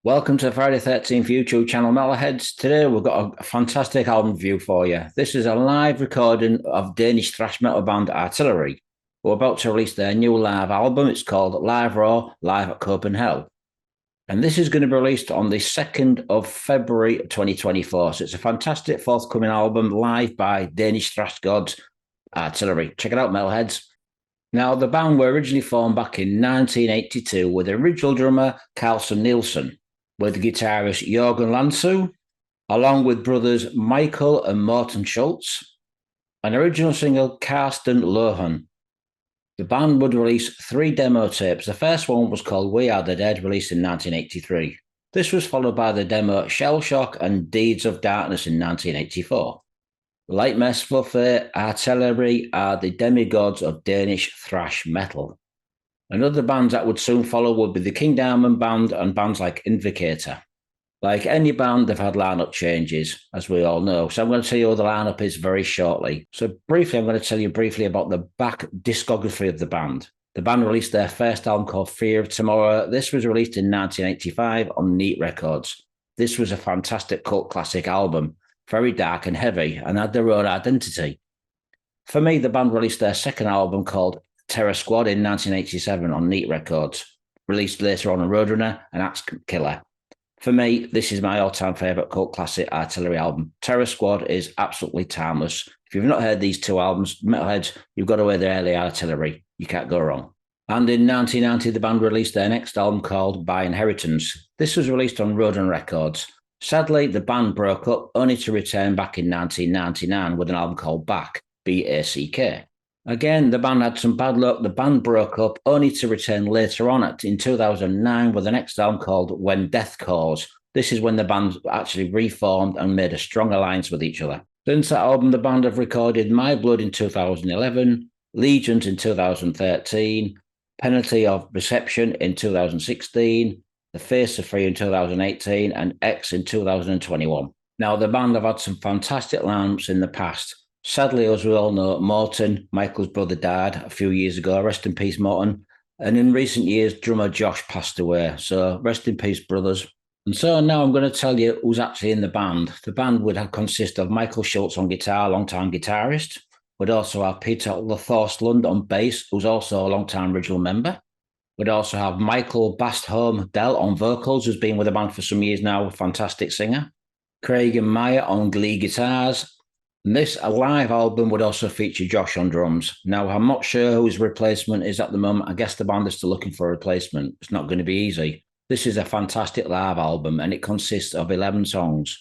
Welcome to the Friday 13th YouTube channel, Metalheads. Today we've got a fantastic album review for you. This is a live recording of Danish thrash metal band Artillery, who are about to release their new live album. It's called Live Raw, Live at Copenhagen. And this is going to be released on the 2nd of February 2024. So it's a fantastic forthcoming album live by Danish thrash gods Artillery. Check it out, Metalheads. Now, the band were originally formed back in 1982 with the original drummer Carlson Nielsen, with guitarist Jørgen Landsø, along with brothers Michael and Morten Stützer, an original singer Carsten Lohan. The band would release 3 demo tapes. The first one was called We Are the Dead, released in 1983. This was followed by the demo Shell Shock and Deeds of Darkness in 1984. Like Merciful Fate, Artillery are the demigods of Danish thrash metal. And other bands that would soon follow would be the King Diamond Band and bands like Invocator. Like any band, they've had lineup changes, as we all know. So I'm going to tell you what the lineup is very shortly. So briefly, I'm going to tell you briefly about the back discography of the band. The band released their first album called Fear of Tomorrow. This was released in 1985 on Neat Records. This was a fantastic cult classic album, very dark and heavy, and had their own identity. For me, the band released their second album called Terror Squad in 1987 on Neat Records, released later on Roadrunner and Axe Killer. For me, this is my all-time favourite cult classic Artillery album. Terror Squad is absolutely timeless. If you've not heard these 2 albums, Metalheads, you've got to hear the early Artillery. You can't go wrong. And in 1990, the band released their next album called By Inheritance. This was released on Roadrunner Records. Sadly, the band broke up, only to return back in 1999 with an album called B.A.C.K, B.A.C.K. Again, the band had some bad luck. The band broke up, only to return later on in 2009 with the next album called When Death Calls. This is when the band actually reformed and made a strong alliance with each other. Since that album, the band have recorded My Blood in 2011, Legions in 2013, Penalty of Reception in 2016, The Face of Free in 2018, and X in 2021. Now, the band have had some fantastic lineups in the past. Sadly, as we all know, Morten, Michael's brother, died a few years ago. Rest in peace, Morten. And in recent years, drummer Josh passed away. So rest in peace, brothers. And so now I'm going to tell you who's actually in the band. The band would consist of Michael Schultz on guitar, long-time guitarist. We'd also have Peter Thorslund on bass, who's also a long-time original member. We'd also have Michael Bastholm Dahl on vocals, who's been with the band for some years now, a fantastic singer. Kraen Meier on lead guitars. And this live album would also feature Josh on drums. Now, I'm not sure who his replacement is at the moment. I guess the band is still looking for a replacement. It's not going to be easy. This is a fantastic live album, and it consists of 11 songs.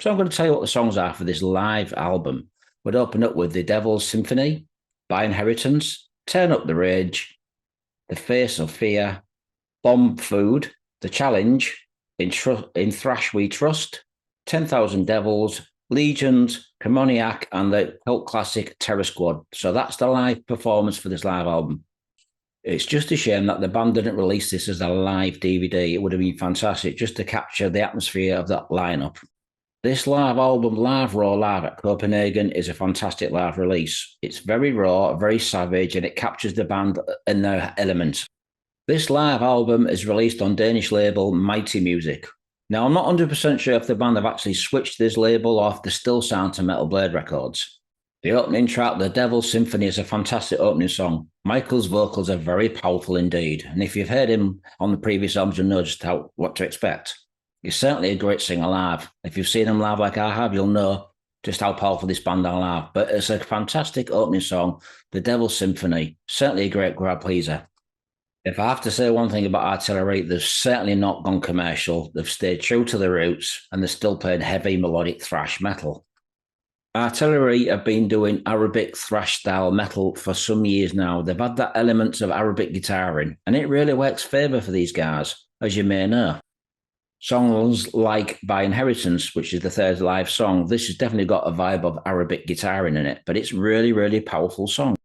So I'm going to tell you what the songs are for this live album. We'd open up with The Devil's Symphony, By Inheritance, Turn Up the Rage, The Face of Fear, Bomb Food, The Challenge, In Thrash We Trust, 10,000 Devils, Legions, Demoniac, and the cult classic Terror Squad. So that's the live performance for this live album. It's just a shame that the band didn't release this as a live DVD. It would have been fantastic just to capture the atmosphere of that lineup. This live album, Live Raw, Live at Copenhagen, is a fantastic live release. It's very raw, very savage, and it captures the band in their element. This live album is released on Danish label Mighty Music. Now, I'm not 100% sure if the band have actually switched this label or if they still sound to Metal Blade Records. The opening track, The Devil's Symphony, is a fantastic opening song. Michael's vocals are very powerful indeed, and if you've heard him on the previous albums, you'll know just what to expect. He's certainly a great singer live. If you've seen him live like I have, you'll know just how powerful this band are live. But it's a fantastic opening song, The Devil's Symphony. Certainly a great crowd pleaser. If I have to say one thing about Artillery, they've certainly not gone commercial. They've stayed true to their roots, and they're still playing heavy melodic thrash metal. Artillery have been doing Arabic thrash style metal for some years now. They've had that element of Arabic guitaring, and it really works favour for these guys, as you may know. Songs like By Inheritance, which is the third live song, this has definitely got a vibe of Arabic guitaring in it, but it's really, really powerful song.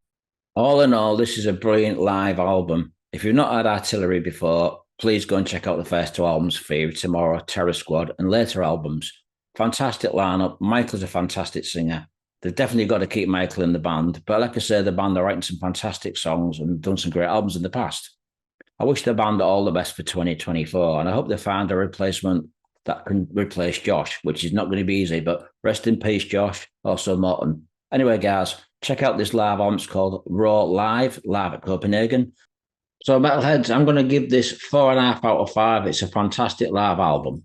All in all, this is a brilliant live album. If you've not had Artillery before, please go and check out the first 2 albums, Fear of Tomorrow, Terror Squad, and later albums. Fantastic lineup. Michael's a fantastic singer. They've definitely got to keep Michael in the band. But like I say, the band are writing some fantastic songs and done some great albums in the past. I wish the band all the best for 2024, and I hope they find a replacement that can replace Josh, which is not going to be easy, but rest in peace, Josh, also Morten. Anyway, guys, check out this live album. It's called Raw Live at Copenhagen. So, Metalheads, I'm going to give this 4.5 out of 5. It's a fantastic live album.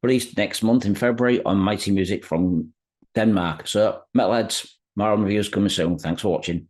Released next month in February on Mighty Music from Denmark. So, Metalheads, more reviews coming soon. Thanks for watching.